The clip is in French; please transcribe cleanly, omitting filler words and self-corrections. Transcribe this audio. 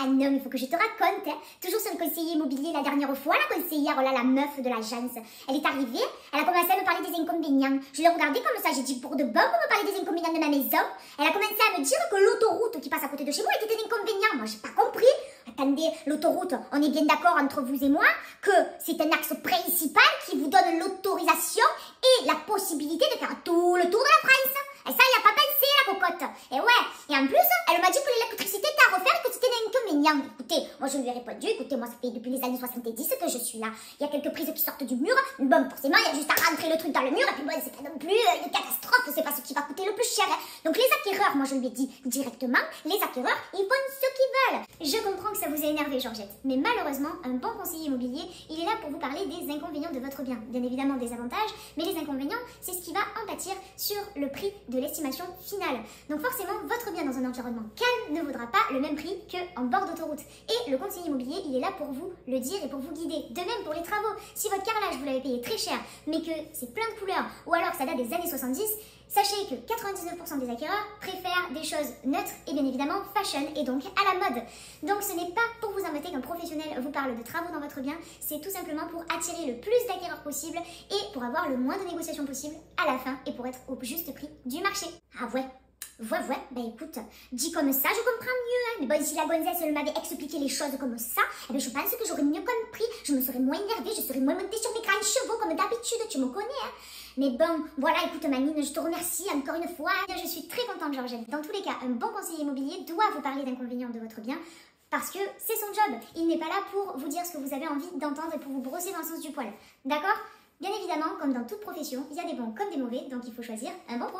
Ah non, il faut que je te raconte, hein. Toujours sur le conseiller immobilier, la dernière fois, la conseillère, là, la meuf de l'agence, elle est arrivée, elle a commencé à me parler des inconvénients. Je l'ai regardée comme ça, j'ai dit pour de bon pour me parler des inconvénients de ma maison. Elle a commencé à me dire que l'autoroute qui passe à côté de chez moi était un inconvénient. Moi, j'ai pas compris. Attendez, l'autoroute, on est bien d'accord entre vous et moi que c'est un axe principal qui vous donne l'autorisation et la possibilité de faire tout le tour de la France. Et ça, il n'y a pas pensé, la cocotte. Et ouais, et en plus, elle m'a dit que l'électricité était à refaire et que c'était un inconvénient. Écoutez, moi je lui ai répondu, écoutez, moi ça fait depuis les années 70 que je suis là. Il y a quelques prises qui sortent du mur. Bon, forcément, il y a juste à rentrer le truc dans le mur. Et puis bon, c'est pas non plus une catastrophe, c'est pas ce qui va coûter le plus cher. Hein. Donc les acquéreurs, moi je lui ai dit directement, les acquéreurs, ils font ce qu'ils veulent. Je comprends que ça vous a énervé, Georgette. Mais malheureusement, un bon conseiller immobilier, il est là pour vous parler des inconvénients de votre bien. Bien évidemment des avantages, mais les inconvénients, c'est ce qui va en pâtir sur le prix de l'estimation finale. Donc forcément, votre bien dans un environnement calme ne vaudra pas le même prix qu'en bord d'autoroute. Et le conseiller immobilier, il est là pour vous le dire et pour vous guider. De même pour les travaux. Si votre carrelage, vous l'avez payé très cher, mais que c'est plein de couleurs, ou alors que ça date des années 70, sachez que 99% des acquéreurs préfèrent des choses neutres et bien évidemment fashion et donc à la mode. Donc ce n'est pas pour vous embêter qu'un professionnel vous parle de travaux dans votre bien, c'est tout simplement pour attirer le plus d'acquéreurs possible et pour avoir le moins de négociations possible à la fin et pour être au juste prix du marché. Ah ouais. Ouais, bah écoute, dit comme ça, je comprends mieux, hein. Mais bon, si la gonzesse, elle m'avait expliqué les choses comme ça, eh bien, je pense que j'aurais mieux compris, je me serais moins énervée, je serais moins montée sur mes grands chevaux comme d'habitude, tu me connais, hein. Mais bon, voilà, écoute Manine, je te remercie encore une fois, je suis très contente, Georgette. Dans tous les cas, un bon conseiller immobilier doit vous parler d'inconvénients de votre bien, parce que c'est son job, il n'est pas là pour vous dire ce que vous avez envie d'entendre et pour vous brosser dans le sens du poil, d'accord? Bien évidemment, comme dans toute profession, il y a des bons comme des mauvais, donc il faut choisir un bon pro.